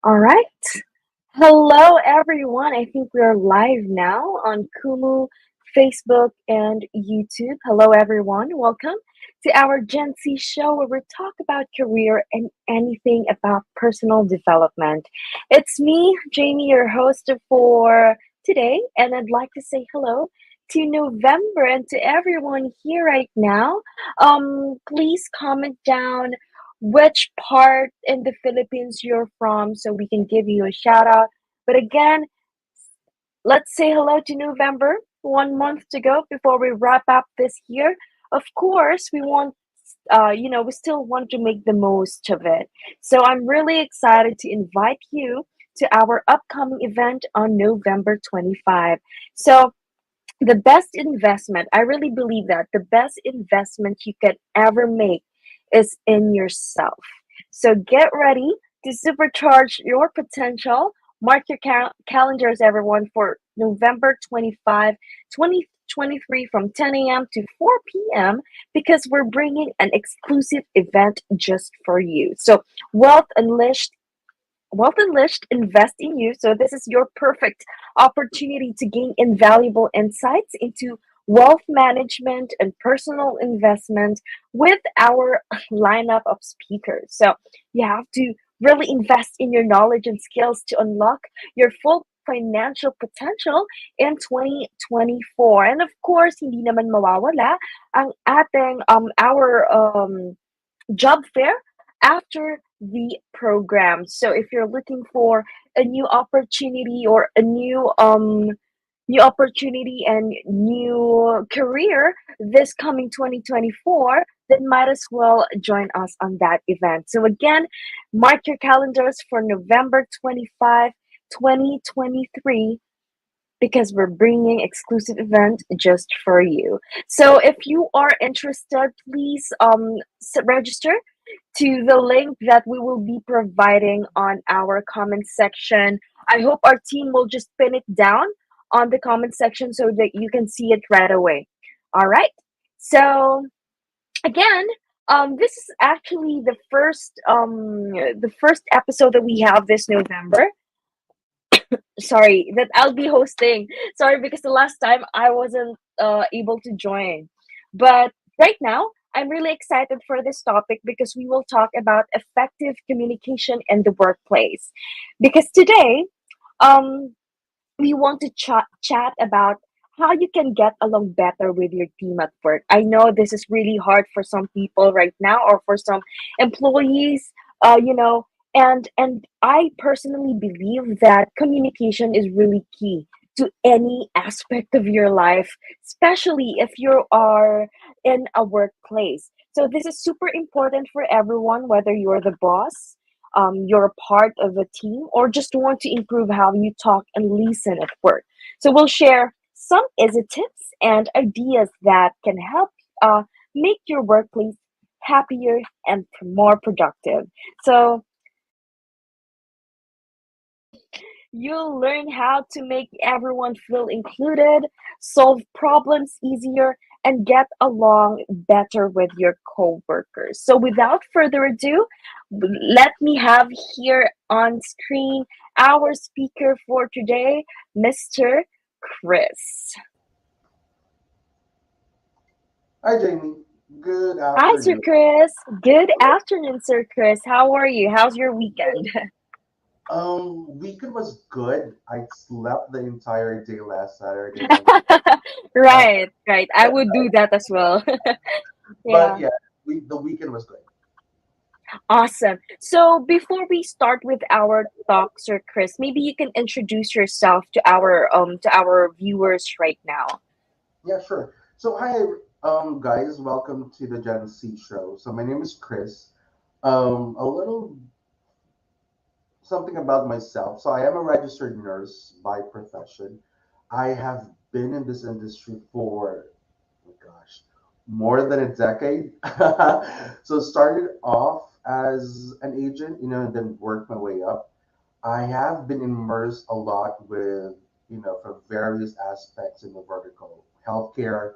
All right. Hello, everyone. I think we're live now on Kumu, Facebook, and YouTube. Hello, everyone. Welcome to our Gen Z show where we talk about career and anything about personal development. It's me, Jamie, your host for today, and I'd like to say hello to November and to everyone here right now. Please comment down which part in the Philippines you're from so we can give you a shout out. But again, let's say hello to November. 1 month to go before we wrap up this year. Of course, we still want to make the most of it. So I'm really excited to invite you to our upcoming event on November 25. So the best investment, I really believe that the best investment you can ever make is in yourself. So get ready to supercharge your potential. Mark your calendars, everyone, for November 25, 2023 from 10 a.m. to 4 p.m. because we're bringing an exclusive event just for you. So, Wealth Unleashed Wealth Unleashed invest in you. So, this is your perfect opportunity to gain invaluable insights into wealth management and personal investment with our lineup of speakers. So, you have to really invest in your knowledge and skills to unlock your full financial potential in 2024. And of course, hindi naman mawawala ang ating our job fair after the program. So if you're looking for a new opportunity or a new opportunity and new career this coming 2024, then might as well join us on that event. So again, mark your calendars for November 25, 2023 because we're bringing exclusive event just for you. So if you are interested, please register to the link that we will be providing on our comment section. I hope our team will just pin it down on the comment section so that you can see it right away. All right. So again, this is actually the first episode that we have this November. Sorry, that I'll be hosting. Sorry, because the last time I wasn't able to join. But right now, I'm really excited for this topic because we will talk about effective communication in the workplace. Because today, um, we want to chat about how you can get along better with your team at work. I know this is really hard for some people right now or for some employees, you know, and I personally believe that communication is really key to any aspect of your life, especially if you are in a workplace. So this is super important for everyone, whether you're the boss, you're a part of a team, or just want to improve how you talk and listen at work. So we'll share some easy tips and ideas that can help make your workplace happier and more productive. So you'll learn how to make everyone feel included, solve problems easier, and get along better with your coworkers. So, without further ado, let me have here on screen our speaker for today, Mr. Kris. Hi, Jamie. Good Hi, Sir afternoon. Kris. Good afternoon, Sir Kris. How are you? How's your weekend? Weekend was good. I slept the entire day last Saturday. And, uh, Right, right. I would do that as well. but Yeah. yeah, the weekend was good. Awesome. So before we start with our talk, Sir Kris, maybe you can introduce yourself to our viewers right now. Yeah, sure. So hi, guys. Welcome to the Gen Z show. So my name is Chris. A little something about myself. So I am a registered nurse by profession. I have been in this industry for, oh my gosh, more than a decade. So started off as an agent, and then worked my way up. I have been immersed a lot with, for various aspects in the vertical: healthcare,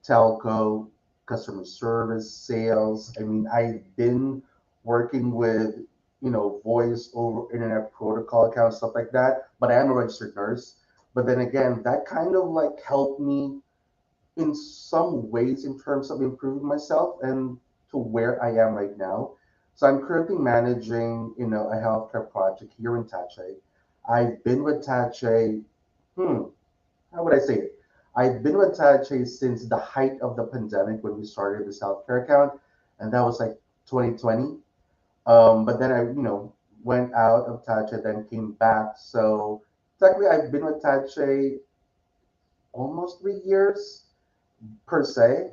telco, customer service, sales. I mean, I've been working with voice over internet protocol account, stuff like that. But I am a registered nurse. But then again, that kind of like helped me in some ways in terms of improving myself and to where I am right now. So I'm currently managing, a healthcare project here in Tahche. I've been with Tahche, hmm, how would I say it? I've been with Tahche since the height of the pandemic when we started this healthcare account, and that was like 2020. But then I, went out of Tahche, then came back. So technically, I've been with Tahche almost 3 years per se,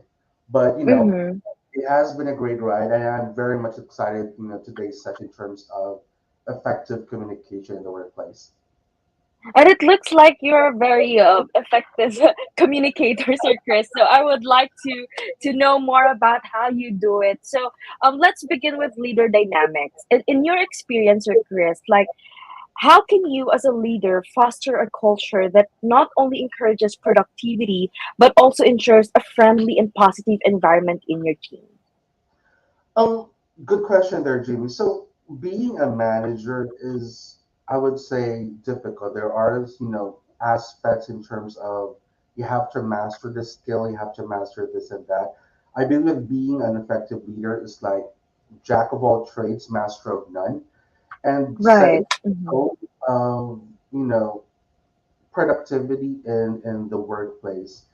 but Mm-hmm. it has been a great ride, and I'm very much excited, today's session in terms of effective communication in the workplace. And it looks like you're a very effective communicator, Sir Chris. So I would like to know more about how you do it. So let's begin with leader dynamics. In your experience, Sir Chris, like how can you, as a leader, foster a culture that not only encourages productivity but also ensures a friendly and positive environment in your team? Um, Good question there, Jimmy. So being a manager is, I would say, difficult. There are, aspects in terms of you have to master the skill, you have to master this and that. I believe being an effective leader is like jack of all trades, master of none, and setting Right. Mm-hmm. goal of, productivity in the workplace.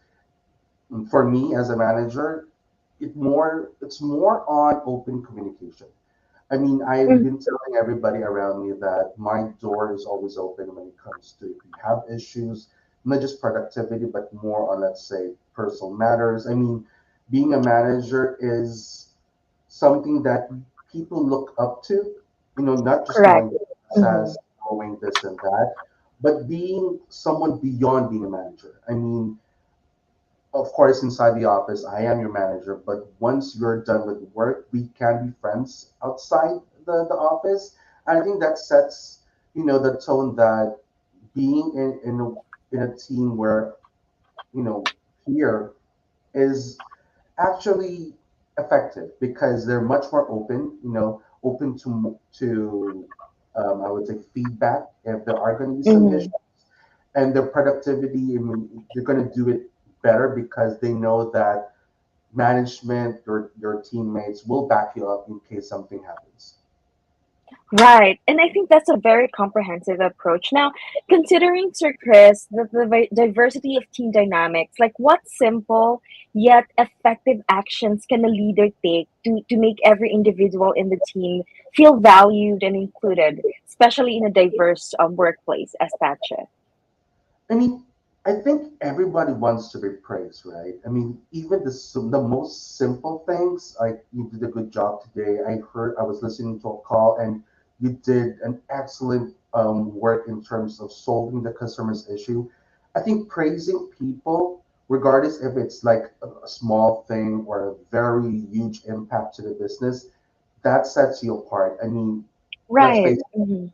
For me as a manager, it's more on open communication. I mean, I've been telling everybody around me that my door is always open when it comes to if you have issues, not just productivity, but more on, let's say, personal matters. I mean, being a manager is something that people look up to, not just Correct. knowing the Mm-hmm. process, knowing this and that, but being someone beyond being a manager. I mean, of course, inside the office, I am your manager, but once you're done with work, we can be friends outside the office. And I think that sets, the tone that being in a team where, you know, here is actually effective because they're much more open, open to I would say feedback if there are going to be some issues, Mm-hmm. and their productivity. I mean, they're going to do it better because they know that management, your teammates will back you up in case something happens. Right. And I think that's a very comprehensive approach. Now, considering, Sir Chris, the diversity of team dynamics, like what simple yet effective actions can a leader take to make every individual in the team feel valued and included, especially in a diverse workplace as Thatcher? I mean, I think everybody wants to be praised, right? I mean, even the most simple things, like you did a good job today. I was listening to a call, and you did an excellent work in terms of solving the customer's issue. I think praising people, regardless if it's like a small thing or a very huge impact to the business, that sets you apart. I mean, let's Right. face Mm-hmm.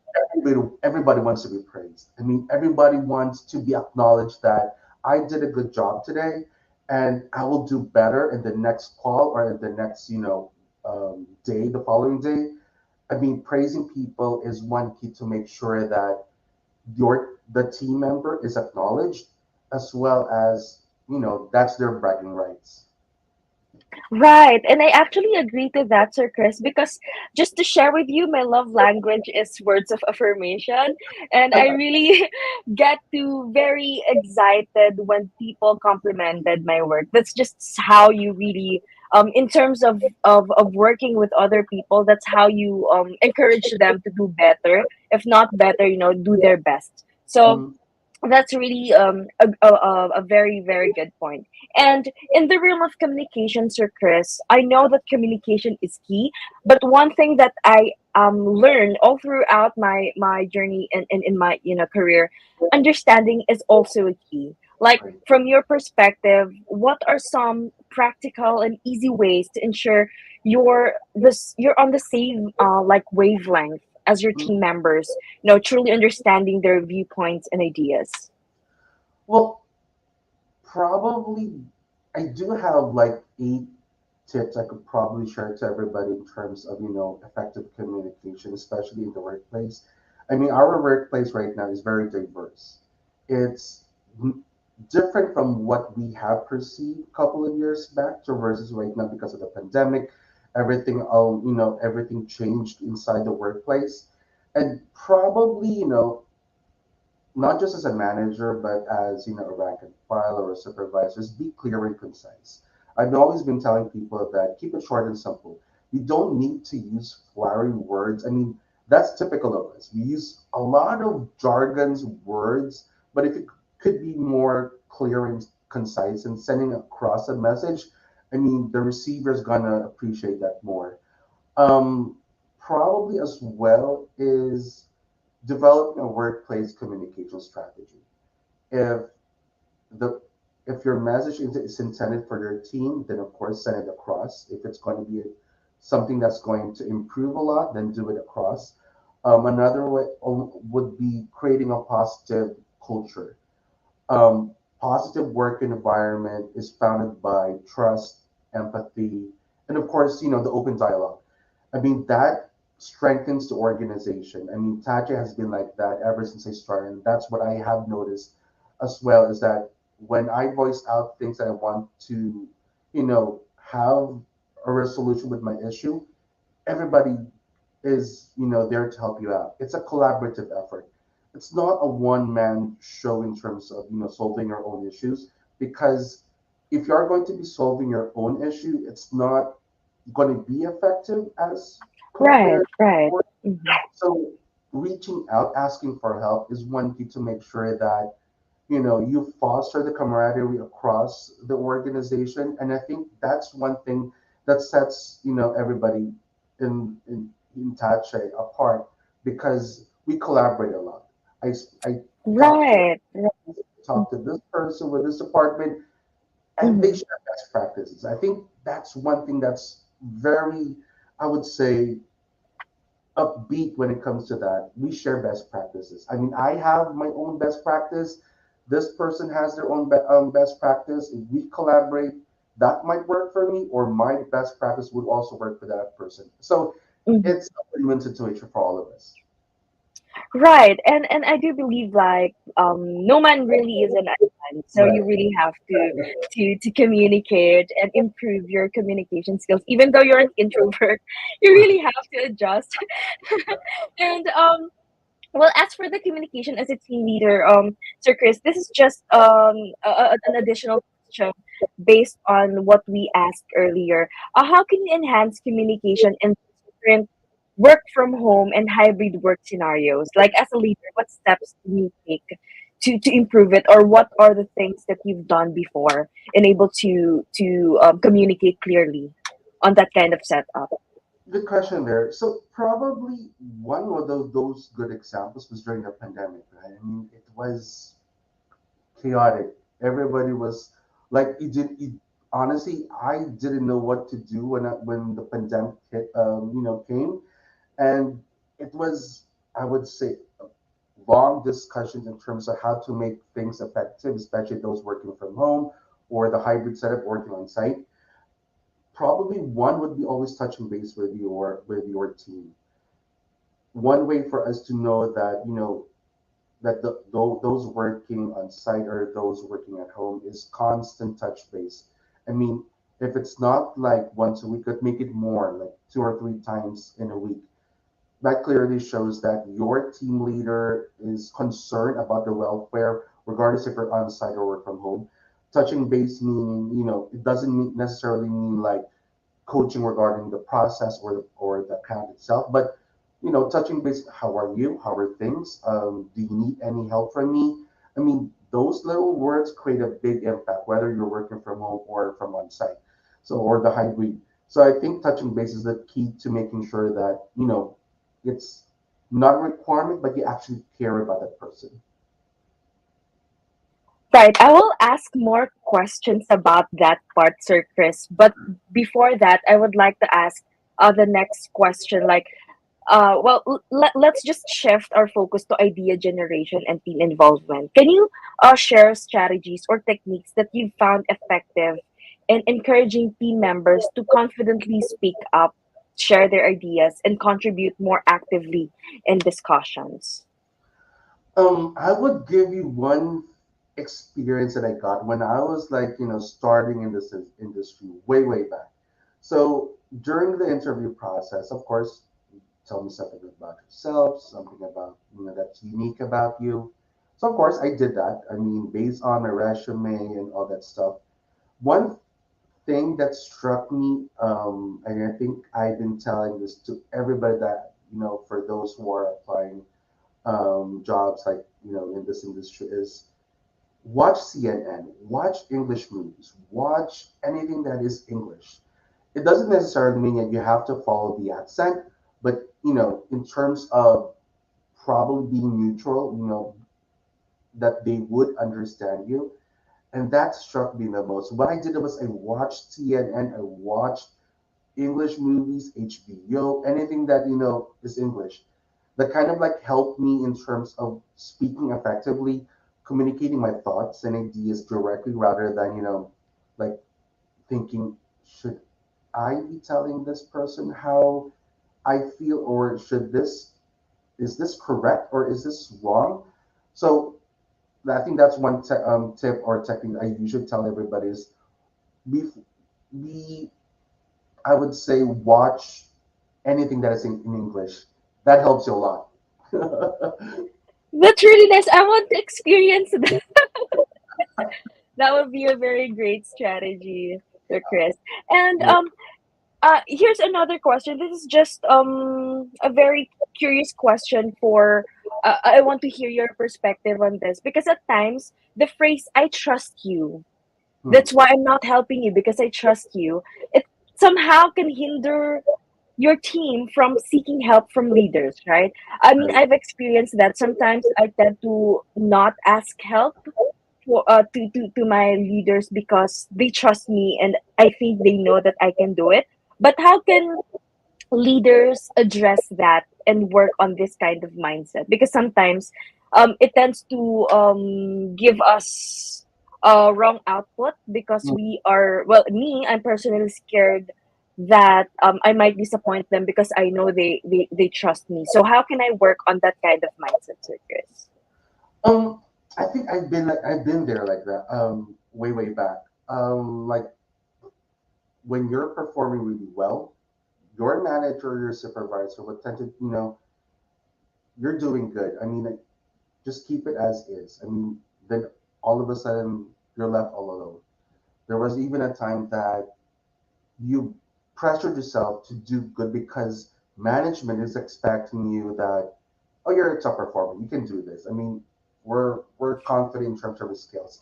everybody wants to be praised. I mean, everybody wants to be acknowledged that I did a good job today, and I will do better in the next call or in the next, day, the following day. I mean, praising people is one key to make sure that the team member is acknowledged, as well as that's their bragging rights. Right. And I actually agree to that, Sir Chris, because just to share with you, my love language is words of affirmation. And I really get to very excited when people complimented my work. That's just how you really in terms of working with other people, that's how you encourage them to do better. If not better, do their best. So Mhm. that's really a very very good point. And in the realm of communication, Sir Chris, I know that communication is key, but one thing that I learned all throughout my journey in my career, understanding is also a key. Like Right. from your perspective, what are some practical and easy ways to ensure you're on the same like wavelength as your Mhm. team members, truly understanding their viewpoints and ideas? Well, probably I do have like eight. tips I could probably share to everybody in terms of, effective communication, especially in the workplace. I mean, our workplace right now is very diverse. It's different from what we have perceived a couple of years back to versus right now because of the pandemic. Everything changed inside the workplace. And probably, not just as a manager, but as a rank and file or a supervisor, is be clear and concise. I've always been telling people that keep it short and simple. You don't need to use flowery words. I mean, that's typical of us. We use a lot of jargons, words, but if it could be more clear and concise and sending across a message, I mean, the receiver's gonna appreciate that more. Um, Probably as well is developing a workplace communication strategy. If the if your message is intended for your team, then of course send it across. If it's going to be something that's going to improve a lot, then do it across. Another way would be creating a positive culture. Positive work environment is founded by trust, empathy, and of course, the open dialogue. I mean, that strengthens the organization. I mean, Tahche has been like that ever since I started. And that's what I have noticed as well is that when I voice out things that I want to, have a resolution with my issue, everybody is, there to help you out. It's a collaborative effort. It's not a one man show in terms of, solving your own issues because if you are going to be solving your own issue, it's not going to be effective as Right, compared right. to Mhm. so reaching out, asking for help is one key to make sure that you foster the camaraderie across the organization, and I think that's one thing that sets everybody in Tache apart because we collaborate a lot. I talk to Right, right. this person with this department, and they Mhm. share best practices. I think that's one thing that's very, I would say, upbeat when it comes to that. We share best practices. I mean, I have my own best practice. This person has their own best practice. If we collaborate, that might work for me, or my best practice would also work for that person. So Mhm. it's a win-win situation for all of us. Right, and I do believe like no man really is an island, so Right. you really have to communicate and improve your communication skills. Even though you're an introvert, you really have to adjust. And well, as for the communication as a team leader, Sir Chris, this is just an additional question based on what we asked earlier. How can you enhance communication in different work from home and hybrid work scenarios? Like as a leader, what steps do you take to improve it, or what are the things that you've done before and able to communicate clearly on that kind of setup? Good question there. So probably one of those good examples was during the pandemic, right? I mean, it was chaotic. Everybody was like, honestly, I didn't know what to do when the pandemic came, and it was, I would say, long discussions in terms of how to make things effective, especially those working from home or the hybrid setup working on site. Probably one would be always touching base with your team. One way for us to know that that those working on site or those working at home is constant touch base. I mean, if it's not like once a week, could make it more, like 2 or 3 times in a week. That clearly shows that your team leader is concerned about the welfare, regardless if you're on site or work from home. Touching base meaning, it doesn't necessarily mean like coaching regarding the process or the account itself, but touching base, how are you? How are things? Do you need any help from me? I mean, those little words create a big impact, whether you're working from home or from on site, so or the hybrid. So I think touching base is the key to making sure that it's not a requirement, but you actually care about that person. Right. I will ask more questions about that part, Sir Chris. But before that, I would like to ask the next question. Like, let's just shift our focus to idea generation and team involvement. Can you share strategies or techniques that you've found effective and encouraging team members to confidently speak up, share their ideas, and contribute more actively in discussions. I would give you one experience that I got when I was like, starting in this industry way, way back. So during the interview process, of course, tell me something about yourself, something about, that's unique about you. So of course I did that. I mean, based on my resume and all that stuff. One thing that struck me, and I think I've been telling this to everybody that, for those who are applying jobs like in this industry is watch CNN, watch English movies, watch anything that is English. It doesn't necessarily mean that you have to follow the accent, but in terms of probably being neutral, that they would understand you. And that struck me the most. What I did was I watched CNN, I watched English movies, HBO, anything that is English that kind of like helped me in terms of speaking effectively, communicating my thoughts and ideas directly rather than, like thinking, should I be telling this person how I feel, or is this correct or is this wrong? So I think that's one tip or technique I usually tell everybody is be, be I would say watch anything that is in English. That helps you a lot. That's really nice. I want to experience that. That would be a very great strategy, Sir Chris. And Yeah. here's another question. This is just a very curious question for. I want to hear your perspective on this because at times the phrase "I trust you," Hmm. that's why I'm not helping you because I trust you. It somehow can hinder your team from seeking help from leaders, right? I mean, Right. I've experienced that sometimes I tend to not ask help for to my leaders because they trust me and I think they know that I can do it. But how can leaders address that and work on this kind of mindset? Because sometimes it tends to give us wrong output because Hmm. we are, well, me, I'm personally scared that I might disappoint them because I know they trust me. So how can I work on that kind of mindset, Sir Chris? Um, I think I've been there like that. Way way back. Like when you're performing really well, your manager, your supervisor would tend to, you're doing good. I mean, like, just keep it as is. I mean, then all of a sudden you're left all alone. There was even a time that you pressured yourself to do good because management is expecting you that, oh, you're a top performer, you can do this. I mean, we're confident in terms of your skills.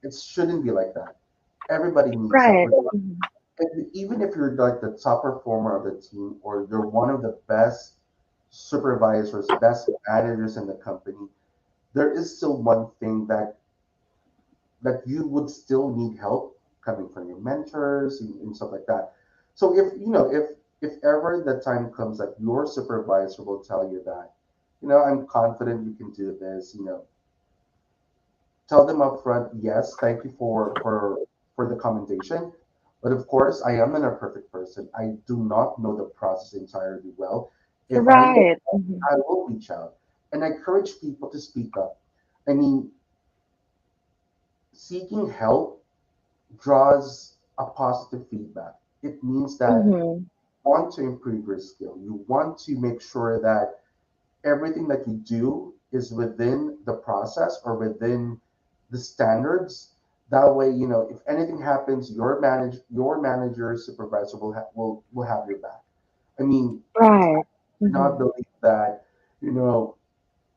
It shouldn't be like that. Everybody needs help. Right. Mhm. Even if you're like the top performer of the team or you're one of the best supervisors, best managers in the company, there is still one thing that you would still need help coming from your mentors and stuff like that. So if if ever the time comes that your supervisor will tell you that, I'm confident you can do this, tell them up front, yes, thank you for the commendation. But of course, I am not a perfect person. I do not know the process entirely well. If I know, Right. Mhm. I will reach out and I encourage people to speak up. I mean, seeking help draws a positive feedback. It means that Mhm. you want to improve your skill. You want to make sure that everything that you do is within the process or within the standards. That way, if anything happens, your manager, supervisor will have your back. I mean, Right. I do not Mhm. believe that, you know,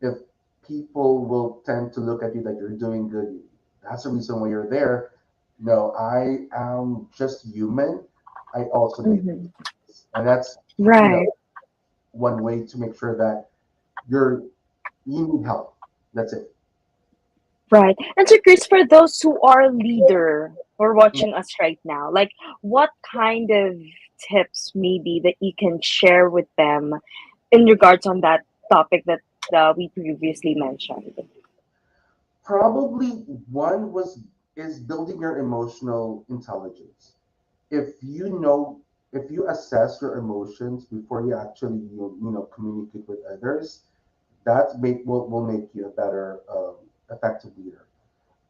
if people will tend to look at you that you're doing good, that's the reason why you're there. No, I am just human. I also make Mhm. mistakes, and that's Right. one way to make sure that you're you need help. That's it. Right. And so, Chris, for those who are leader or watching us right now, like what kind of tips maybe that you can share with them in regards on that topic that we previously mentioned? Probably one was. is building your emotional intelligence. If you know, if you assess your emotions before you actually communicate with others, that will make you a better effective leader.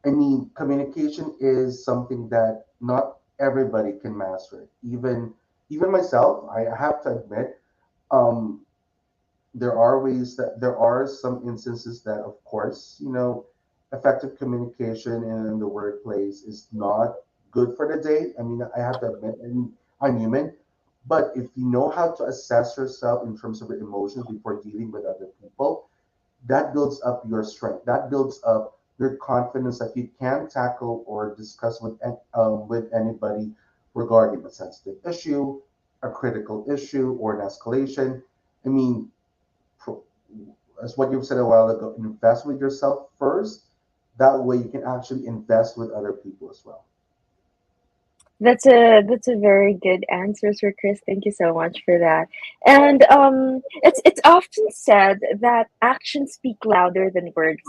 I mean, communication is something that not everybody can master. Even myself, I have to admit, um, there are some instances that, of course, effective communication in the workplace is not good for the day. I mean, I have to admit, and I'm human. But if you know how to assess yourself in terms of your emotions before dealing with other people, that builds up your strength. That builds up your confidence that you can tackle or discuss with anybody regarding a sensitive issue, a critical issue, or an escalation. I mean, pro- as what you said a while ago, invest with yourself first. That way, you can actually invest with other people as well. That's a very good answer, Sir Chris. Thank you so much for that. And it's often said that actions speak louder than words.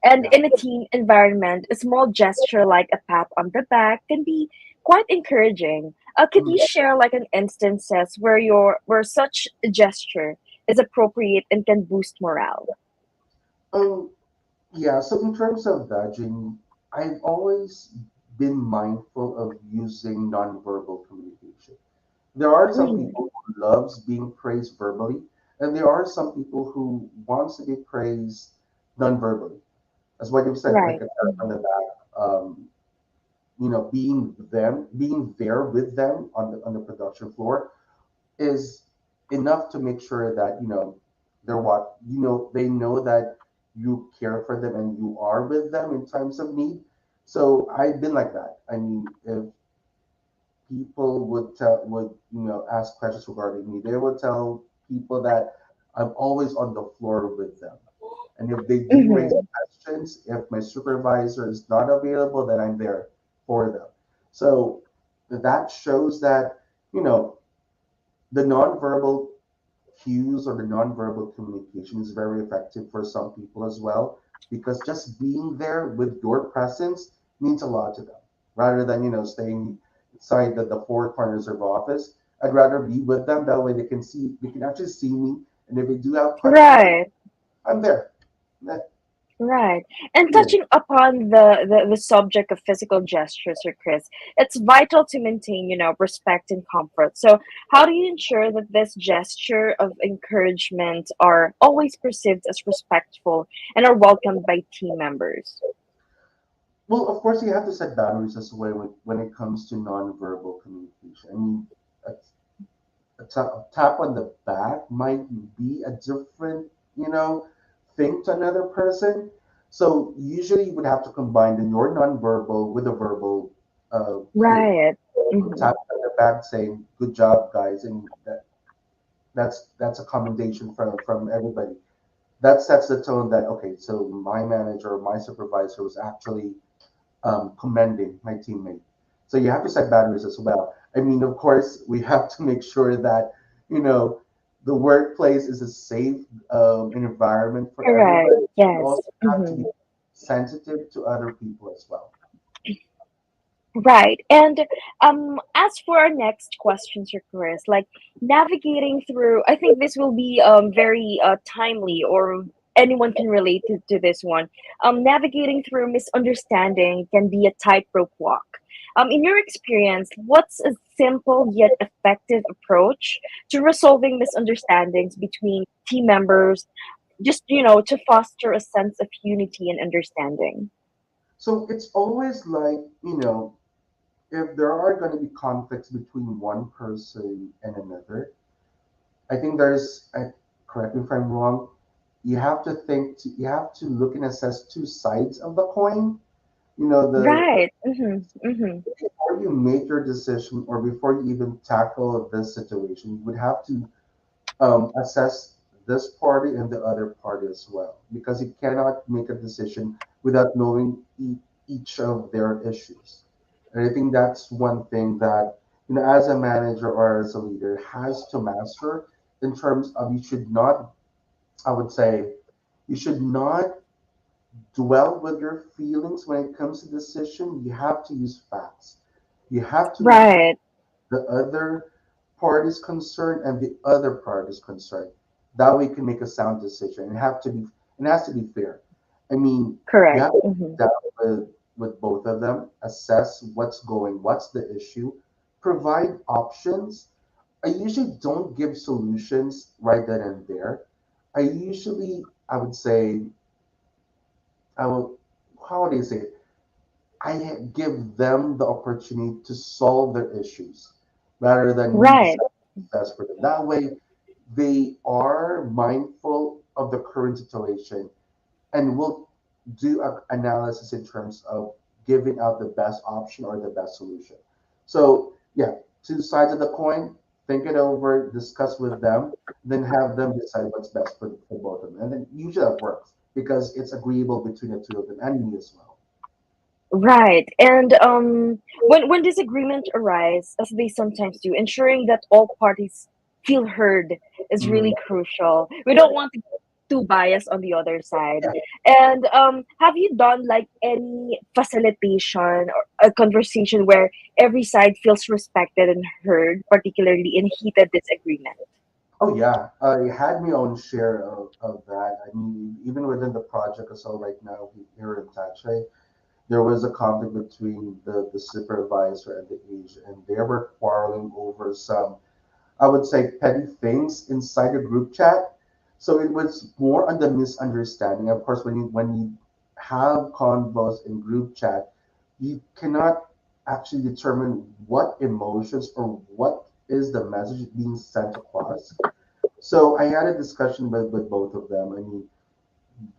And Yeah. in a team environment, a small gesture like a pat on the back can be quite encouraging. Could you Mhm. share like an instances where such a gesture is appropriate and can boost morale? Um, yeah. So in terms of that, Jamie, I've always been mindful of using nonverbal communication. There are some Mhm. people who loves being praised verbally, and there are some people who wants to be praised non-verbally. As what you've said, like Right. a pat on the back, being there with them on the production floor is enough to make sure that they know that you care for them and you are with them in times of need. So I've been like that. I mean, if people would ask questions regarding me, they would tell people that I'm always on the floor with them. And if they do raise Mhm. questions, if my supervisor is not available, then I'm there for them. So that shows that you know the nonverbal cues or the nonverbal communication is very effective for some people as well, because just being there with your presence means a lot to them. Rather than staying inside the four corners of office, I'd rather be with them. That way they can actually see me, and if they do have questions, Right. I'm there. That, Right. And yeah. touching upon the subject of physical gestures, Sir Chris, it's vital to maintain, respect and comfort. So, how do you ensure that this gesture of encouragement are always perceived as respectful and are welcomed by team members? Well, of course, you have to set boundaries as well when it comes to nonverbal communication. I mean, a, a tap on the back might be a different, thing to another person. So usually you would have to combine the your nonverbal with a verbal cue. Right. So Mm-hmm. tap on the back saying, "Good job, guys," and that's a commendation from everybody. That sets the tone that okay, so my manager or my supervisor was actually commending my teammate. So you have to set boundaries as well. I mean, of course, we have to make sure that you know the workplace is a safe environment for Correct. everybody. You Yes. also have to be Mm-hmm. sensitive to other people as well. Right. And as for our next question, Sir Chris, like navigating through, I think this will be very timely, or anyone can relate to this one. Navigating through misunderstanding can be a tightrope walk. In your experience, what's a simple yet effective approach to resolving misunderstandings between team members, just to foster a sense of unity and understanding? So it's always like if there are going to be conflicts between one person and another, I think correct me if I'm wrong, you have to look and assess two sides of the coin. Right. Mm-hmm. Mm-hmm. Before you make your decision or before you even tackle this situation, you would have to assess this party and the other party as well, because you cannot make a decision without knowing each of their issues. And I think that's one thing that as a manager or as a leader has to master in terms of you should not, I would say, you should not dwell with your feelings when it comes to decision. You have to use facts. You have to include Right. the other party's concerned and the other party's concerned. That way you can make a sound decision. It has to be fair. I mean, you Correct. have to Mm-hmm. sit down with both of them, assess what's the issue, provide options. I usually don't give solutions right then and there. I would say, I will, how would I say it? give them the opportunity to solve their issues rather than me Right. deciding what's best for them. That way, they are mindful of the current situation and will do an analysis in terms of giving out the best option or the best solution. So, yeah, two sides of the coin, think it over, discuss with them, then have them decide what's best for both of them. And then usually that works because it's agreeable between the two of them and me as well. Right. And when disagreement arise, as they sometimes do, ensuring that all parties feel heard is Mm, really crucial. We don't want to get too biased on the other side. yeah. And have you done like any facilitation or a conversation where every side feels respected and heard, particularly in heated disagreement? Oh yeah, I had my own share of that. I mean, even within the project as well right now here in Tahche, there was a conflict between the supervisor and the agent, and they were quarreling over some, I would say, petty things inside the group chat. So it was more on the misunderstanding. Of course, when you have convos in group chat, you cannot actually determine what emotions or what is the message being sent across. So I had a discussion with both of them. I mean,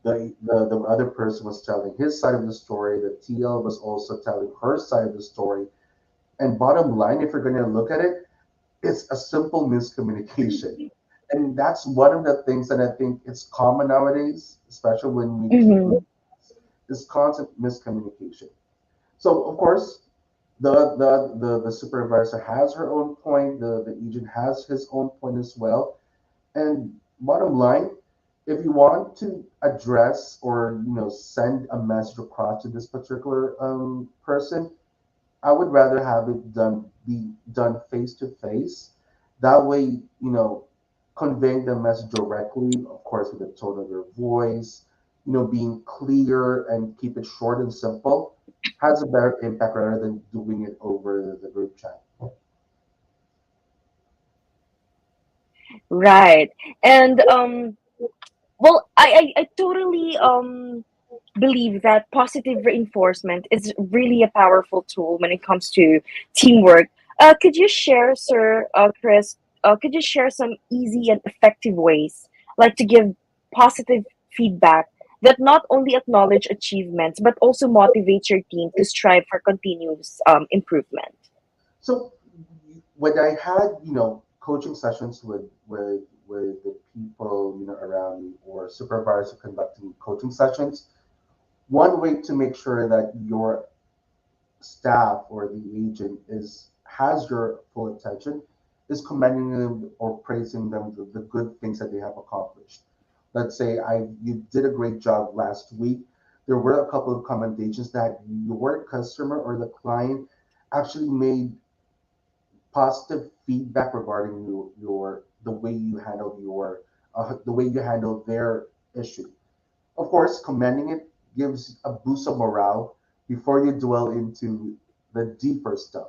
the other person was telling his side of the story. The TL was also telling her side of the story. And bottom line, if you're going to look at it, it's a simple miscommunication. And that's one of the things that I think it's common nowadays, especially when we keep Mm-hmm. this constant miscommunication. So of course, the supervisor has her own point, the agent has his own point as well. And bottom line, if you want to address or send a message across to this particular person, I would rather have it be done face to face. That way, conveying the message directly, of course, with the tone of your voice, being clear and keep it short and simple, has a better impact rather than doing it over the group chat. Right. And well, I totally believe that positive reinforcement is really a powerful tool when it comes to teamwork. Could you share, sir, Kris, could you share some easy and effective ways, like to give positive feedback that not only acknowledge achievements, but also motivates your team to strive for continuous improvement? So when I had, coaching sessions with the people, around me or supervisor conducting coaching sessions, one way to make sure that your staff or the agent is has your full attention is commending them or praising them the good things that they have accomplished. Let's say you did a great job last week. There were a couple of commendations that your customer or the client actually made positive feedback regarding your the way you handle the way you handle their issue. Of course, commending it gives a boost of morale before you dwell into the deeper stuff.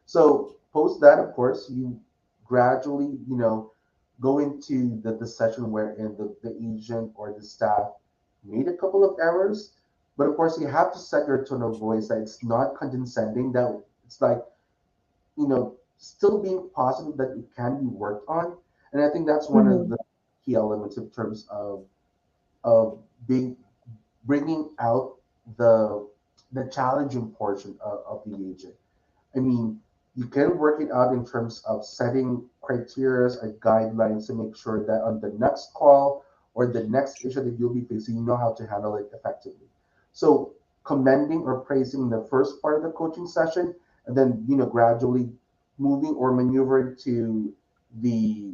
So post that, of course, you gradually, go into the session wherein the agent or the staff made a couple of errors. But of course, you have to set your tone of voice that it's not condescending, that it's like, still being positive that it can be worked on. And I think that's one of Mm-hmm. the key elements in terms of being bringing out the the challenging portion of the agent. I mean, you can work it out in terms of setting criteria or guidelines to make sure that on the next call or the next issue that you'll be facing, you know how to handle it effectively. So commending or praising the first part of the coaching session, and then gradually moving or maneuvering to the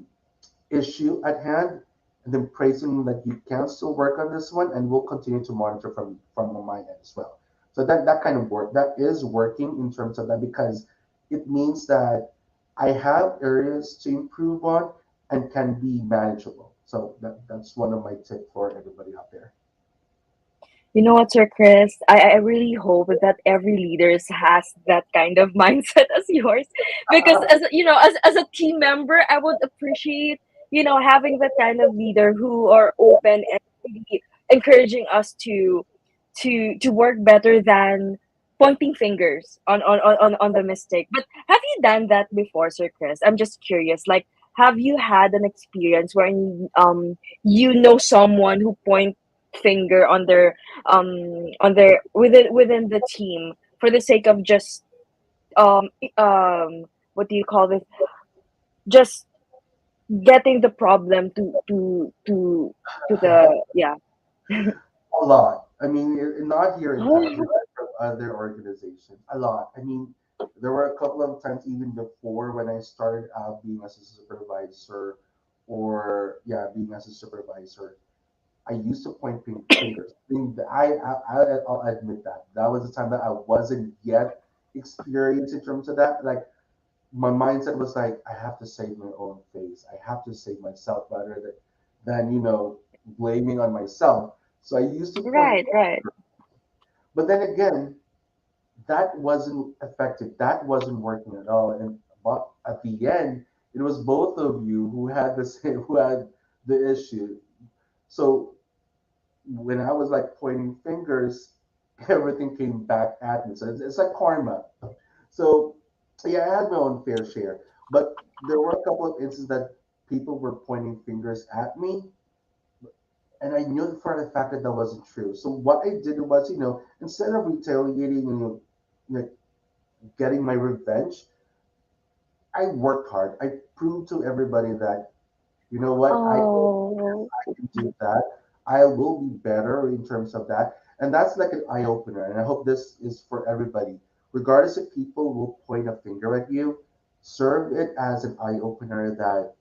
issue at hand, and then praising that you can still work on this one, and we'll continue to monitor from my end as well. So that kind of work that is working in terms of that because it means that I have areas to improve on and can be manageable. So that's one of my tips for everybody out there. You know what, Sir Chris? I really hope that every leaders has that kind of mindset as yours, because as a team member, I would appreciate having that kind of leader who are open and really encouraging us to work better than pointing fingers on the mistake. But have you done that before, Sir Chris? I'm just curious. Like, have you had an experience wherein someone who point finger on their within the team for the sake of just um what do you call this, just getting the problem to the yeah. A lot. I mean, not here in Tahche, Oh, but from other organizations. A lot. I mean, there were a couple of times even before when I started out being as a supervisor, or yeah, being as a supervisor. I used to point fingers. I mean, I'll admit that that was the time that I wasn't yet experienced in terms of that. Like my mindset was like, I have to save my own face. I have to save myself rather than blaming on myself. So I used to point, right, right. but then again, that wasn't effective. That wasn't working at all. And but at the end, it was both of you who had the same, who had the issue. So when I was like pointing fingers, everything came back at me. So it's like karma. So yeah, I had my own fair share, but there were a couple of instances that people were pointing fingers at me, and I knew for the fact that that wasn't true. So what I did was, instead of retaliating and like getting my revenge, I worked hard. I proved to everybody that you know what Oh, I can do that. I will be better in terms of that. And that's like an eye opener. And I hope this is for everybody. Regardless if people will point a finger at you, serve it as an eye opener that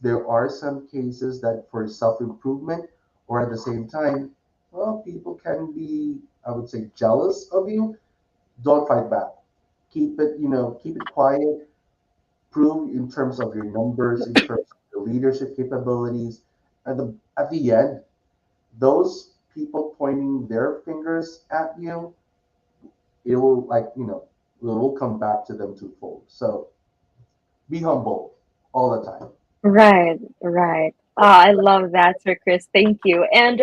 there are some cases that for self improvement, or at the same time, well, people can be, I would say, jealous of you. Don't fight back. Keep it quiet. Prove in terms of your numbers, in terms of your leadership capabilities. At the end, those people pointing their fingers at you, it will it will come back to them twofold. So be humble all the time. right, right. I love that, Sir Chris. Thank you. And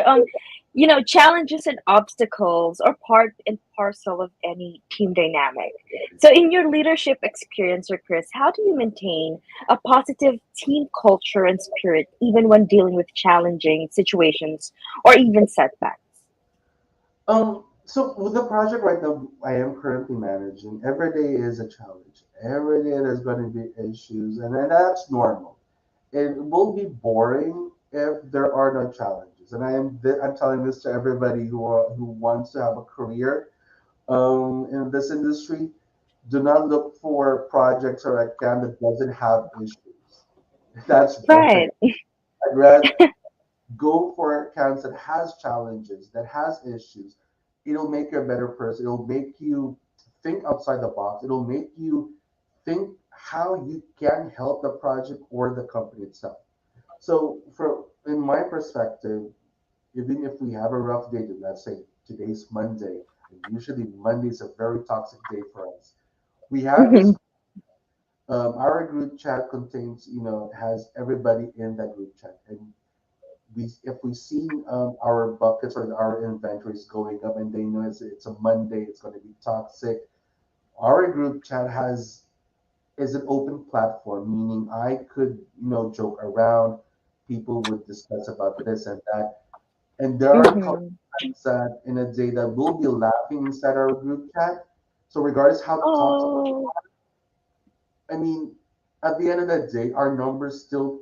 challenges and obstacles are part and parcel of any team dynamic. So, in your leadership experience, Sir Chris, how do you maintain a positive team culture and spirit even when dealing with challenging situations or even setbacks? So with the project right now I am currently managing, every day is a challenge. Every day there's going to be issues, and that's normal. It will be boring if there are no challenges. And I'm telling this to everybody who wants to have a career in this industry. Do not look for projects or a camp that doesn't have issues. That's boring. Right. I'd rather go for accounts that has challenges, that has issues. It'll make you a better person. It'll make you think outside the box. It'll make you think how you can help the project or the company itself. So, for in my perspective, even if we have a rough day, let's say today's Monday, and usually Monday is a very toxic day for us. We have this. Mhm. Our group chat contains, has everybody in that group chat, and if we see our buckets or our inventories going up, and they know it's a Monday, it's going to be toxic. Our group chat has is an open platform, meaning I could joke around. People would discuss about this and that, and there are a couple Mhm. of times that in a day that we'll be laughing inside our group chat. So regardless how toxic, Oh, I mean, at the end of the day, our numbers still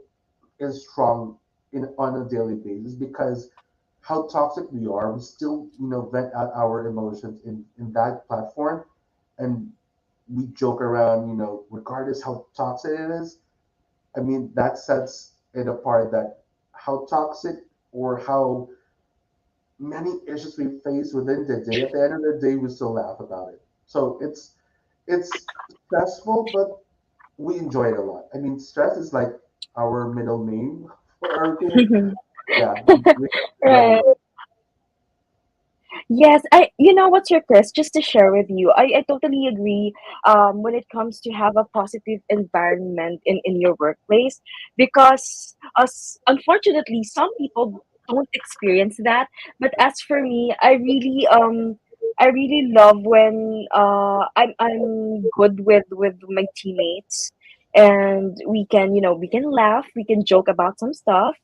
is strong in on a daily basis because how toxic we are, we still vent out our emotions in that platform, and we joke around, regardless how toxic it is. I mean, that sets it apart that how toxic or how many issues we face within the day, at the end of the day, we still laugh about it. So it's stressful, but we enjoy it a lot. I mean, stress is like our middle name for our team. Yeah, we love Right. it. Yes, I you know what's your Chris, just to share with you. I totally agree when it comes to have a positive environment in your workplace because unfortunately some people don't experience that. But as for me, I really love when I'm good with my teammates and we can, you know, we can laugh, we can joke about some stuff,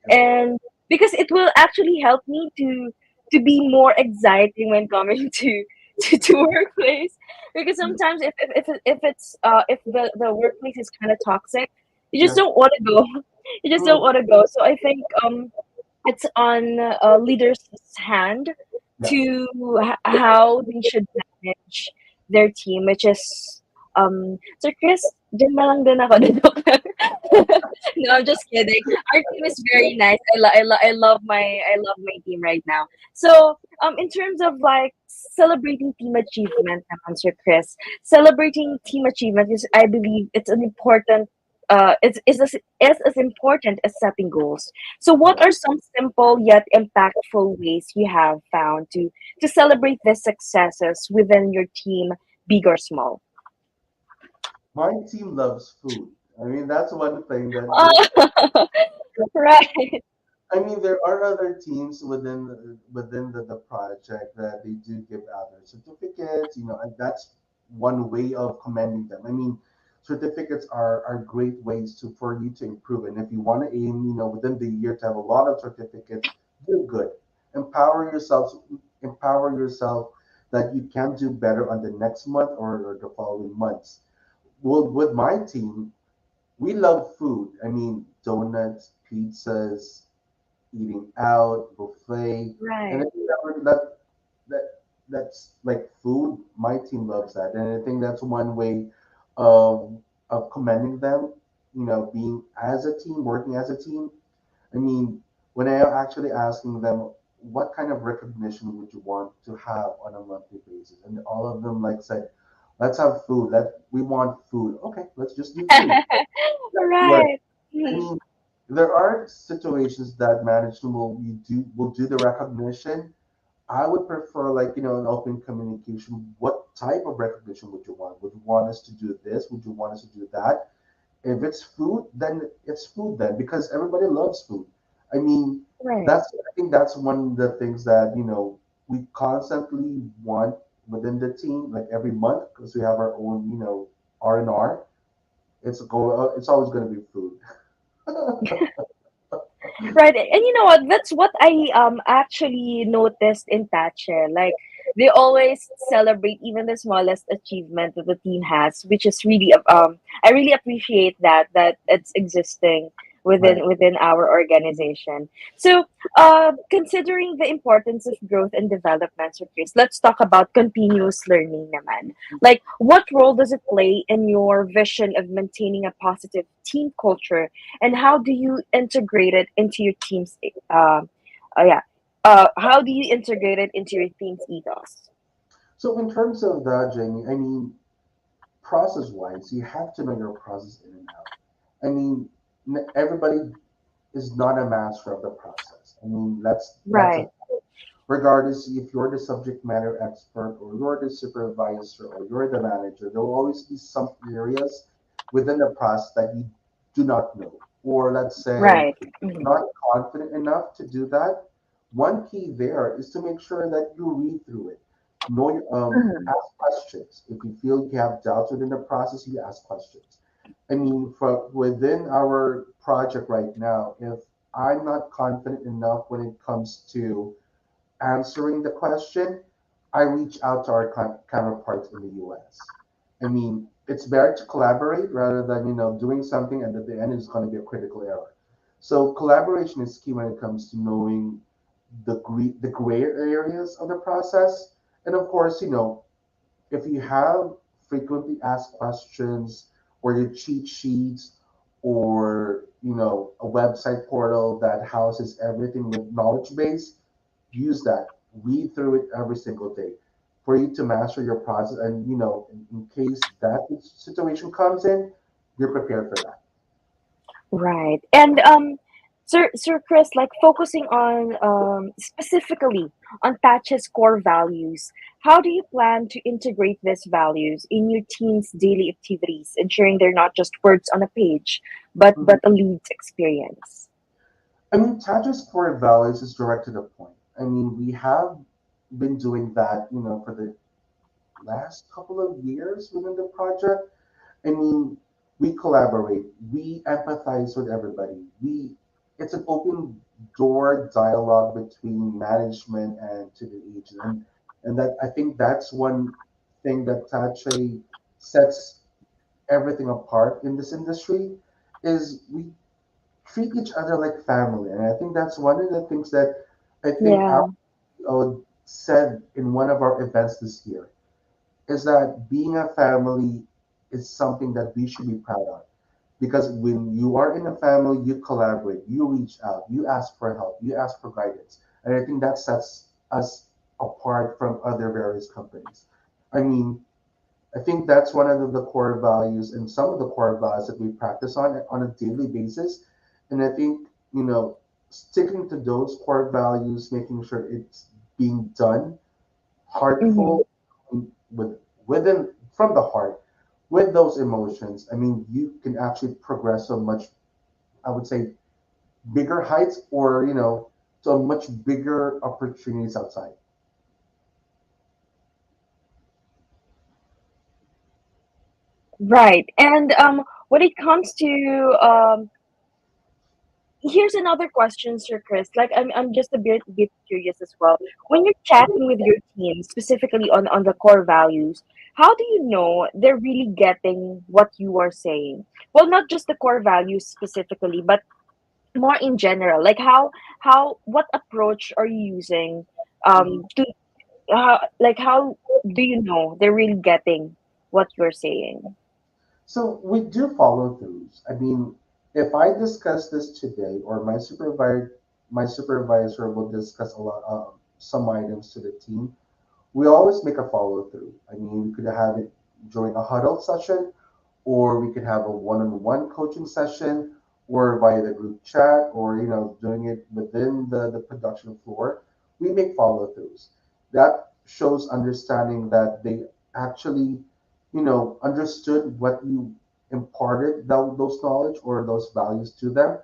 Yeah. and because it will actually help me to be more exciting when coming to workplace, because sometimes if it's if the workplace is kind of toxic, you just Yeah. don't want to go. You just don't Mm, want to go. So I think it's on leaders' hand yes. to how they should manage their team, which is so Chris, dyan na lang din ako. Joke lang. No, I'm just kidding. Our team is very nice. I love my team right now. So in terms of like celebrating team achievement, naman, Sir Chris, celebrating team achievement is, I believe, it's an important is as important as setting goals. So, what Correct. are some simple yet impactful ways you have found to celebrate the successes within your team, big or small? My team loves food. I mean, that's one thing that Oh, right, I mean, there are other teams within the project that they do give out their certificates, and that's one way of commending them. I mean, certificates are great ways for you to improve. And if you want to aim, within the year to have a lot of certificates, do good. Empower yourself, empower yourself that you can do better on the next month or the following months. Well, with my team, we love food. I mean, donuts, pizzas, eating out, buffet, and right. I think that that's like food. My team loves that, and I think that's one way of commending them. Being as a team, working as a team. I mean, when I am actually asking them, what kind of recognition would you want to have on a monthly basis, and all of them like said, let's have food. We want food. Okay, let's just do food. That works. Right. I Mhm. mean, there are situations that management will do the recognition. I would prefer like an open communication. What type of recognition would you want? Would you want us to do this? Would you want us to do that? If it's food, then it's food then because everybody loves food. I mean, Right. I think that's one of the things that we constantly want within the team, like every month, because we have our own R&R. It's always going to be food. Right. And you know what? That's what I actually noticed in Tahche. Like they always celebrate even the smallest achievement that the team has, which is really I really appreciate that it's existing Right. within our organization. So considering the importance of growth and development, so Chris, let's talk about continuous learning naman. Like what role does it play in your vision of maintaining a positive team culture, and how do you integrate it into your team's yeah how do you integrate it into your team's ethos? So in terms of that, Jamie, I mean, process-wise, you have to know your process in and out. I mean, everybody is not a master of the process. I mean, that's a Right. regardless if you're the subject matter expert or you're the supervisor or you're the manager, there will always be some areas within the process that you do not know, or let's say Right. Mhm. not confident enough to do that. One key there is to make sure that you read through it. Mhm. Ask questions. If you feel you have doubts within the process, you ask questions. I mean, for within our project right now, if I'm not confident enough when it comes to answering the question, I reach out to our counterparts in the US. I mean, it's better to collaborate rather than doing something and at the end it's going to be a critical error. So collaboration is key when it comes to knowing the gray areas of the process, and of course, if you have frequently asked questions or your cheat sheets or a website portal that houses everything with knowledge base, use that. Read through it every single day for you to master your process. And in case that situation comes in, you're prepared for that. Right. And Sir Chris, like focusing on specifically on Thatch's core values, how do you plan to integrate these values in your team's daily activities, ensuring they're not just words on a page, but Mhm. a lived experience? I mean, Taja's core values is direct to the point. I mean, we have been doing that, for the last couple of years within the project. I mean, we collaborate, we empathize with everybody. It's an open door dialogue between management and to the agent, and that I think that's one thing that Tache sets everything apart in this industry is we treat each other like family, and I think that's one of the things that I think our Yeah. said in one of our events this year is that being a family is something that we should be proud of. Because when you are in a family, you collaborate, you reach out, you ask for help, you ask for guidance. And I think that sets us apart from other various companies. I mean, I think that's one of the core values and some of the core values that we practice on a daily basis. And I think, sticking to those core values, making sure it's being done Mm-hmm. heartful with within from the heart with those emotions. I mean, you can actually progress so much, I would say, bigger heights, or to much bigger opportunities outside. Right. And when it comes to here's another question, Sir Chris. Like I'm just a bit curious as well. When you're chatting with your team, specifically on the core values, how do you know they're really getting what you are saying? Well, not just the core values specifically, but more in general. Like how what approach are you using Mhm. to like how do you know they're really getting what you're saying? So we do follow throughs. I mean, if I discuss this today, or my supervisor will discuss a lot some items to the team, we always make a follow through. I mean, we could have it during a huddle session, or we could have a one-on-one coaching session, or via the group chat, or doing it within the production floor. We make follow throughs. That shows understanding that they actually, understood what you imparted those knowledge or those values to them.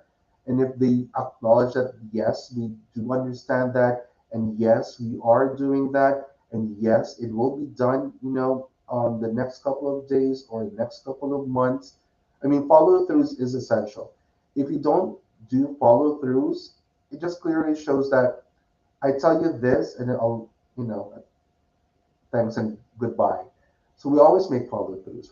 And if they acknowledge that, yes, we do understand that, and yes, we are doing that, and yes, it will be done, the next couple of days or the next couple of months. I mean, follow throughs is essential. If you don't do follow throughs, it just clearly shows that I tell you this and then thanks and goodbye. So we always make follow throughs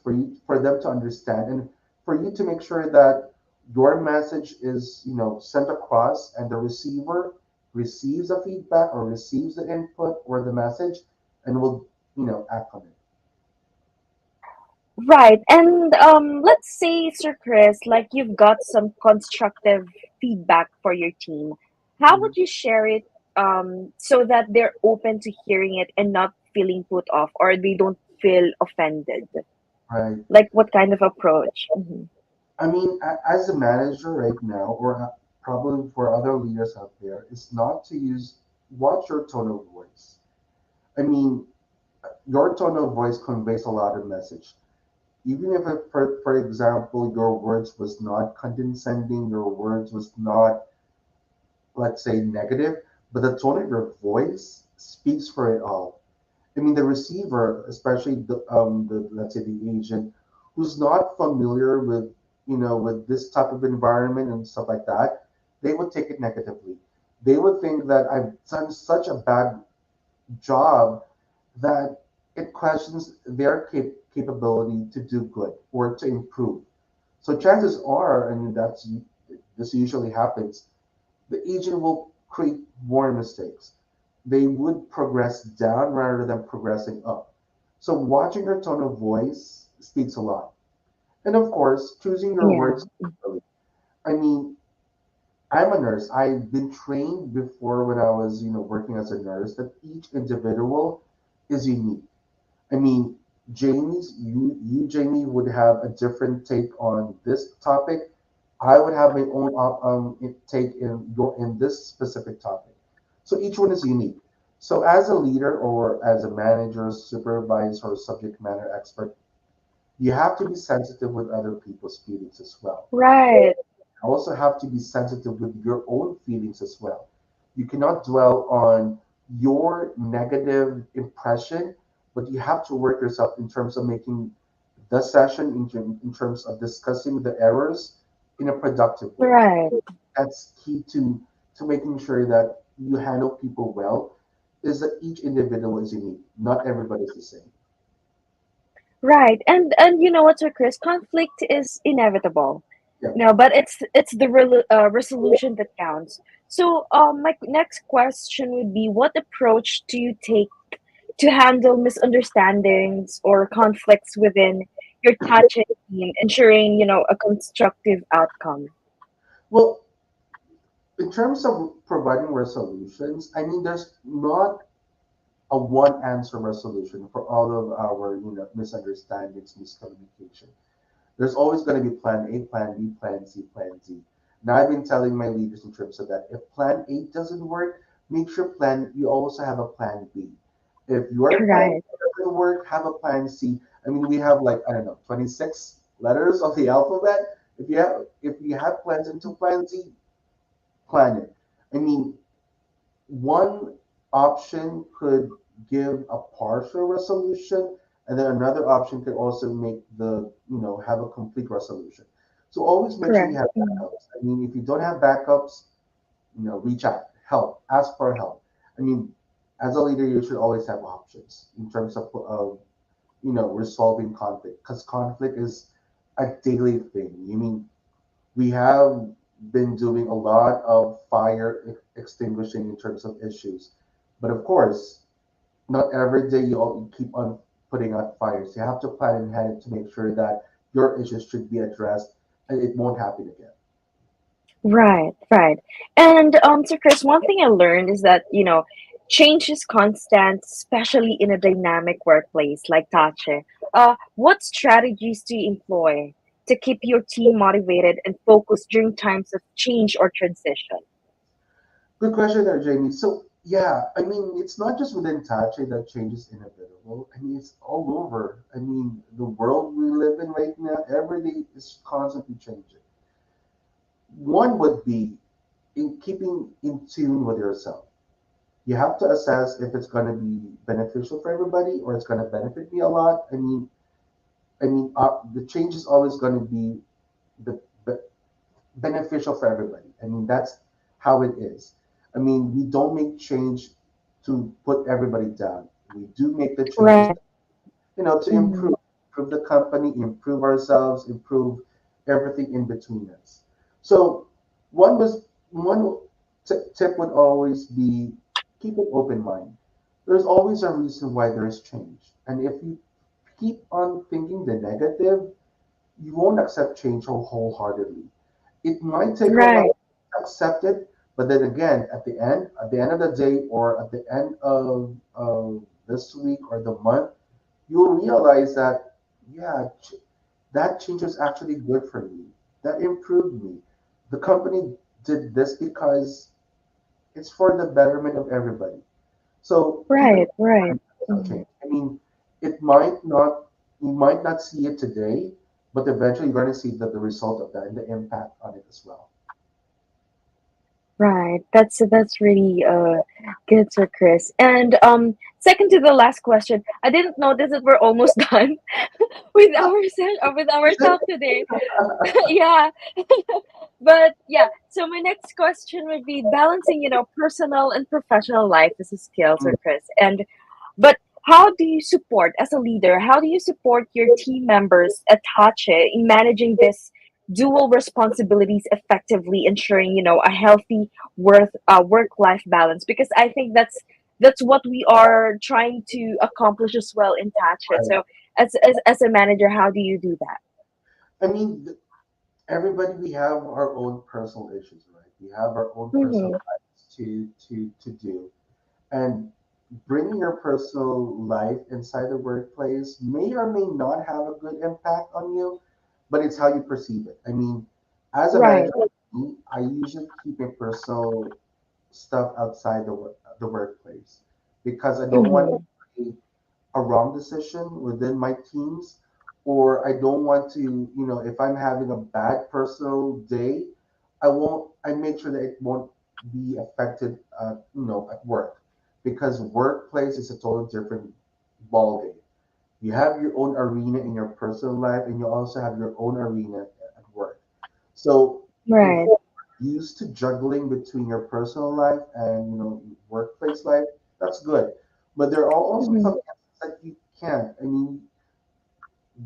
for them to understand, and for you to make sure that your message is sent across, and the receiver receives a feedback or receives the input or the message, and will act on it. Right. And let's say, Sir Chris, like you've got some constructive feedback for your team. How would Mhm. you share it so that they're open to hearing it and not feeling put off or they don't feel offended? Right. Like what kind of approach? Mm-hmm. I mean, as a manager right now, or probably for other leaders out there, is not to watch your tone of voice. I mean, your tone of voice conveys a lot of message. Even if, for example, your words was not condescending, your words was not, let's say, negative, but the tone of your voice speaks for it all. I mean, the receiver, especially the let's say the agent, who's not familiar with with this type of environment and stuff like that, they would take it negatively. They would think that I've done such a bad job that it questions their capability to do good or to improve. So chances are, and this usually happens, the agent will create more mistakes. They would progress down rather than progressing up. So watching your tone of voice speaks a lot. And of course, choosing your Yeah. words carefully. I mean, I'm a nurse. I've been trained before when I was, working as a nurse that each individual is unique. I mean, Jamie, would have a different take on this topic. I would have my own take in this specific topic. So each one is unique. So as a leader or as a manager, supervisor, or subject matter expert, you have to be sensitive with other people's feelings as well. Right. Also have to be sensitive with your own feelings as well. You cannot dwell on your negative impression, but you have to work yourself in terms of making the session, in terms of discussing the errors in a productive way. Right. That's key to making sure that you handle people well, is that each individual is unique. Not everybody is the same. Right. And you know what, Sir Chris? Conflict is inevitable. Yeah. No, but it's the resolution that counts. So, my next question would be, what approach do you take to handle misunderstandings or conflicts within your Tahche team, ensuring, a constructive outcome? Well, in terms of providing resolutions, I mean, there's not a one answer resolution for all of our misunderstandings, miscommunication. There's always going to be plan A, plan B, plan C, plan Z. Now I've been telling my leaders in terms of that if plan A doesn't work, make sure plan you also have a plan B. If your plan Right. A doesn't work, have a plan C. I mean, we have like, I don't know, 26 letters of the alphabet. If you have plans into plan Z, plan it. I mean, one option could give a partial resolution, and then another option could also make have a complete resolution. So always make sure you Correct. have backups. I mean, if you don't have backups, reach out, help, ask for help. I mean, as a leader, you should always have options in terms of resolving conflict, because conflict is a daily thing. I mean, we have been doing a lot of fire extinguishing in terms of issues. But of course, not every day you keep on putting out fires. You have to plan ahead to make sure that your issues should be addressed and it won't happen again. Right, right. And so Chris, one thing I learned is that, change is constant, especially in a dynamic workplace like Tache. What strategies do you employ to keep your team motivated and focused during times of change or transition? Good question there, Jamie. So yeah, I mean, it's not just within Tache that change is inevitable. I mean, it's all over. I mean, the world we live in right now, every day is constantly changing. One would be in keeping in tune with yourself. You have to assess if it's going to be beneficial for everybody or it's going to benefit me a lot. I mean, the change is always going to be the beneficial for everybody. I mean, that's how it is. I mean, we don't make change to put everybody down. We do make the changes, Right. to Mhm. improve the company, improve ourselves, improve everything in between us. So one tip would always be keep an open mind. There's always a reason why there is change, and if you keep on thinking the negative, you won't accept change wholeheartedly. It might take a while Right. to accept it, but then again, at the end of the day, or at the end of this week or the month, you'll realize that yeah, that change was actually good for me. That improved me. The company did this because it's for the betterment of everybody. So keep an Right. open Right. mind about Mhm. change. I mean, it might not you might not see it today, but eventually you're going to see the result of that and the impact on it as well. Right. That's really good, Sir Chris. And second to the last question, I didn't notice that we're almost done with our with our talk today. Yeah. But yeah, so my next question would be balancing, personal and professional life as a skill, Sir Chris. And but how do you support as a leader? How do you support your team members at Tache in managing this dual responsibilities effectively, ensuring a healthy work life balance? Because I think that's what we are trying to accomplish as well in Tache. Right. So as a manager, how do you do that? I mean, everybody, we have our own personal issues, right? We have our own personal Mm-hmm. lives to do, and bringing your personal life inside the workplace may or may not have a good impact on you, but it's how you perceive it. I mean, as a Right. manager, I usually keep my personal stuff outside the workplace because I don't want Mm-hmm. to create a wrong decision within my teams, or I don't want to, if I'm having a bad personal day, I make sure that it won't be affected, at work, because workplace is a totally different ballgame. You have your own arena in your personal life, and you also have your own arena at work. So if Right. you're used to juggling between your personal life and workplace life, that's good. But there are also Mm-hmm. some aspects that you can't. I mean,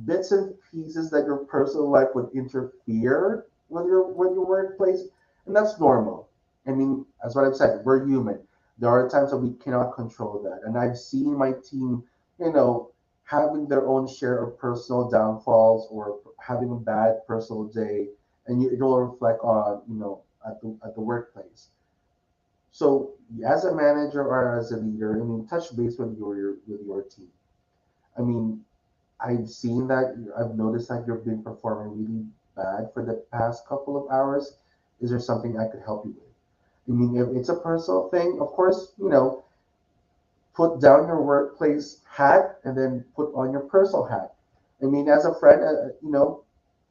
bits and pieces that your personal life would interfere with your workplace, and that's normal. I mean, as what I've said, we're human. There are times that we cannot control that, and I've seen my team, you know, having their own share of personal downfalls or having a bad personal day, and it'll reflect on at the workplace. So, as a manager or as a leader, I mean, touch base with your team. I mean, I've seen that. I've noticed that you've been performing really bad for the past couple of hours. Is there something I could help you with? I mean, if it's a personal thing, of course, put down your workplace hat and then put on your personal hat. I mean, as a friend,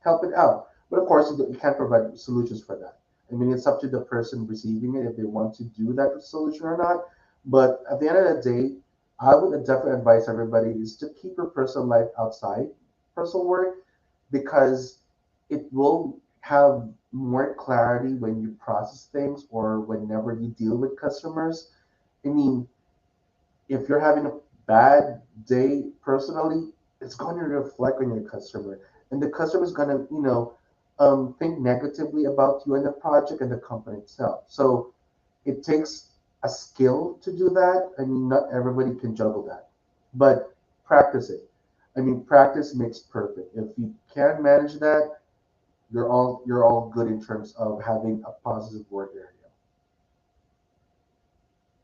help it out. But of course, you can't provide solutions for that. I mean, it's up to the person receiving it if they want to do that solution or not. But at the end of the day, I would definitely advise everybody is to keep your personal life outside personal work, because it will have more clarity when you process things or whenever you deal with customers. I mean, if you're having a bad day personally, it's going to reflect on your customer, and the customer is going to, think negatively about you and the project and the company itself. So it takes a skill to do that. I mean, not everybody can juggle that, but practice it. I mean, practice makes perfect. If you can manage that, you're all good in terms of having a positive work area.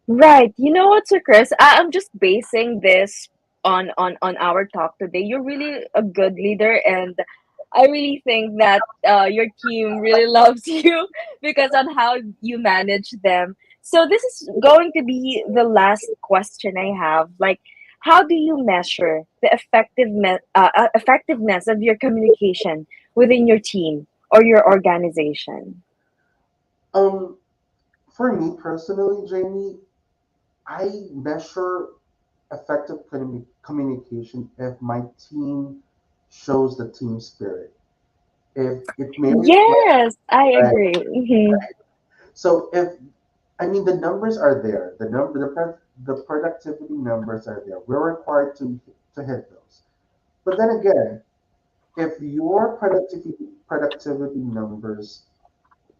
Right. You know what, Sir Chris? I'm just basing this on our talk today. You're really a good leader, and I really think that your team really loves you because on how you manage them. So this is going to be the last question I have. Like, how do you measure the effectiveness of your communication within your team or your organization? Um, for me personally, Jamie, I measure effective communication if my team shows the team spirit. If it may reflect, Yes, I right? agree. Mhm. So if I mean the numbers are there, the productivity numbers are there. We're required to hit those. But then again, if your productivity numbers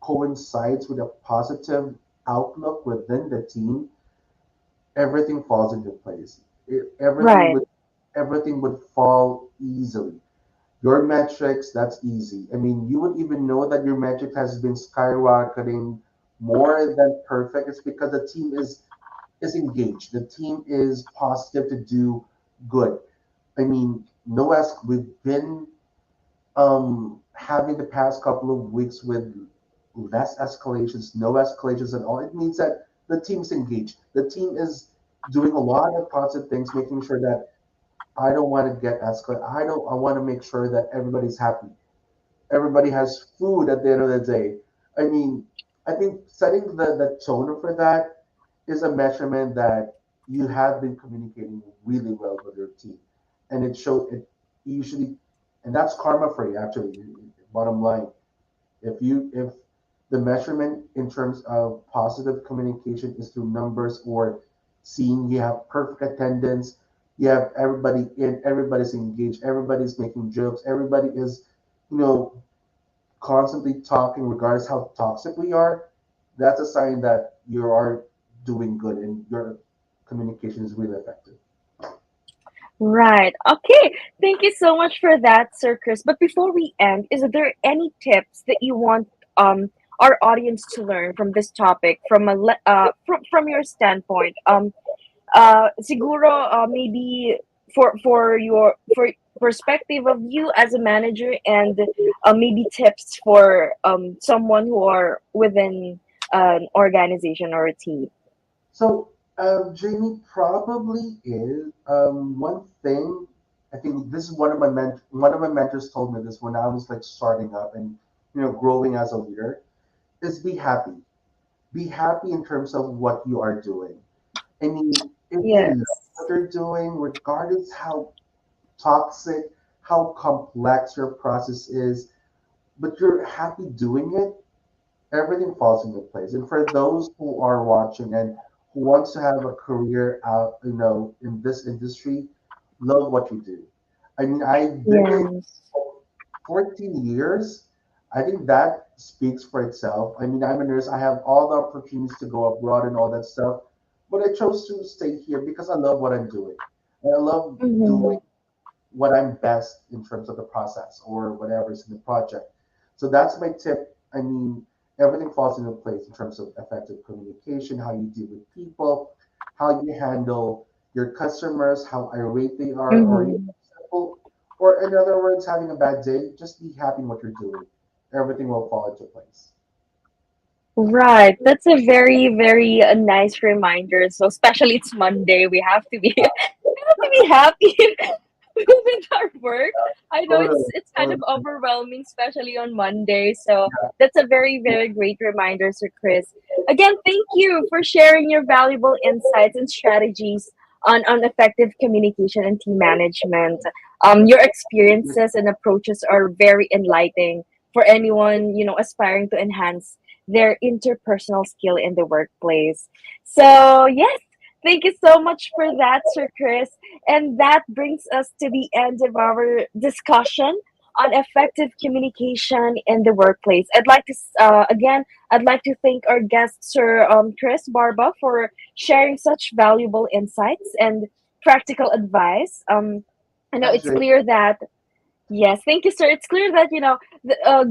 coincides with a positive outlook within the team, everything falls into place. It, everything Right. would everything would fall easily. Your metrics, that's easy. I mean, you would even know that your metric has been skyrocketing more than perfect. It's because the team is engaged. The team is positive to do good. I mean, no we've been having the past couple of weeks with less escalations, no escalations at all. It means that the team's engaged. The team is doing a lot of positive things, making sure that I don't want to get escalated. I want to make sure that everybody's happy. Everybody has food at the end of the day. I mean, I think setting the tone for that is a measurement that you have been communicating really well with your team. And it usually, and that's karma for you actually, bottom line. If the measurement in terms of positive communication is through numbers or seeing you have perfect attendance, you have everybody in, everybody's engaged, everybody's making jokes, everybody is, you know, constantly talking regardless how toxic we are, that's a sign that you are doing good and your communication is really effective. Right. Okay. Thank you so much for that, Sir Chris. But before we end, is there any tips that you want our audience to learn from this topic from from your standpoint? Siguro maybe for your for perspective of you as a manager, and maybe tips for someone who are within an organization or a team. So, Jamie, probably is one thing. I think this is one of my mentors told me this when I was like starting up and growing as a leader is be happy. Be happy in terms of what you are doing. I mean, if you love Yes. what you're doing, regardless how toxic, how complex your process is, but you're happy doing it, everything falls into place. And for those who are watching and who wants to have a career out, in this industry, love what you do. I mean, I've been in Yes. 14 years. I think that speaks for itself. I mean, I'm a nurse. I have all the opportunities to go abroad and all that stuff, but I chose to stay here because I love what I'm doing. And I love doing Mm-hmm. what I'm best in terms of the process or whatever is in the project. So that's my tip. I mean, everything falls into place in terms of effective communication, how you deal with people, how you handle your customers, how irate they are, or Mm-hmm. simple, or in other words, having a bad day. Just be happy in what you're doing. Everything will fall into place. Right. That's a very, very nice reminder. So especially it's Monday, we have to be we have to be happy with our work. I know Totally, it's kind of totally. overwhelming, especially on Monday. So that's a very, very great reminder, Sir Chris. Again, thank you for sharing your valuable insights and strategies on effective communication and team management. Your experiences and approaches are very enlightening for anyone, aspiring to enhance their interpersonal skill in the workplace. So yes, thank you so much for that, Sir Chris. And that brings us to the end of our discussion on effective communication in the workplace. I'd like to thank our guest, Sir Kris Barba, for sharing such valuable insights and practical advice. I know it's Actually, clear that Yes, thank you, sir. It's clear that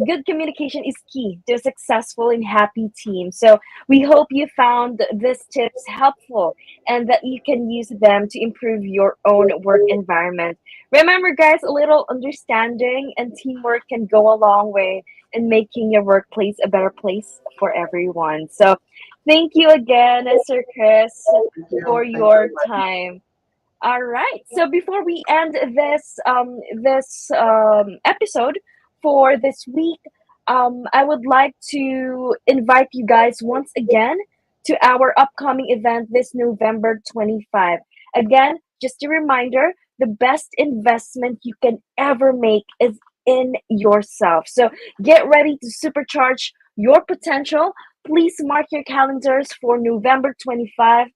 good communication is key to a successful and happy team. So we hope you found these tips helpful and that you can use them to improve your own work environment. Remember, guys, a little understanding and teamwork can go a long way in making your workplace a better place for everyone. So thank you again, Sir Chris, for thank you. your time. All right. So before we end this episode for this week, I would like to invite you guys once again to our upcoming event this November 25. Again, just a reminder, the best investment you can ever make is in yourself. So get ready to supercharge your potential. Please mark your calendars for November 25,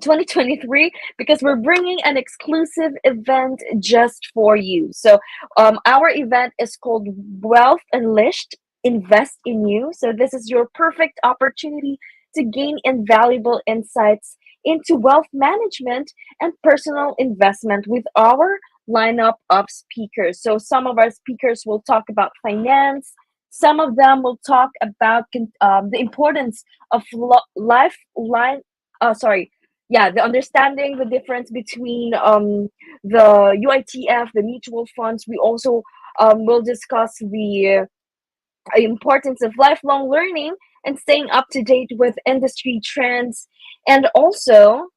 2023, because we're bringing an exclusive event just for you. So, our event is called Wealth Unleashed, Invest in You. So, this is your perfect opportunity to gain invaluable insights into wealth management and personal investment with our lineup of speakers. So, some of our speakers will talk about finance. Some of them will talk about the importance of lifeline. Sorry, yeah, the understanding the difference between the UITF, the mutual funds. We also will discuss the importance of lifelong learning and staying up to date with industry trends, and also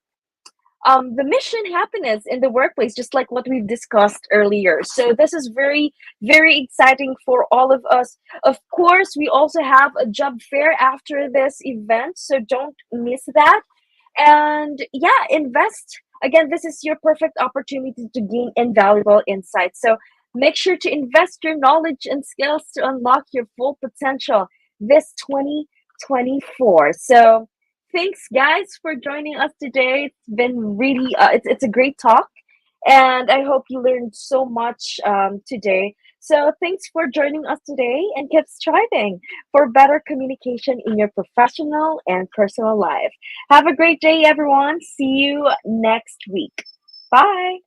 the mission happiness in the workplace, just like what we've discussed earlier. So this is very, very exciting for all of us. Of course, we also have a job fair after this event, so don't miss that. And yeah, invest. Again, this is your perfect opportunity to gain invaluable insights. So make sure to invest your knowledge and skills to unlock your full potential this 2024. So thanks, guys, for joining us today. It's been really, it's a great talk. And I hope you learned so much today. So thanks for joining us today and keep striving for better communication in your professional and personal life. Have a great day, everyone. See you next week. Bye.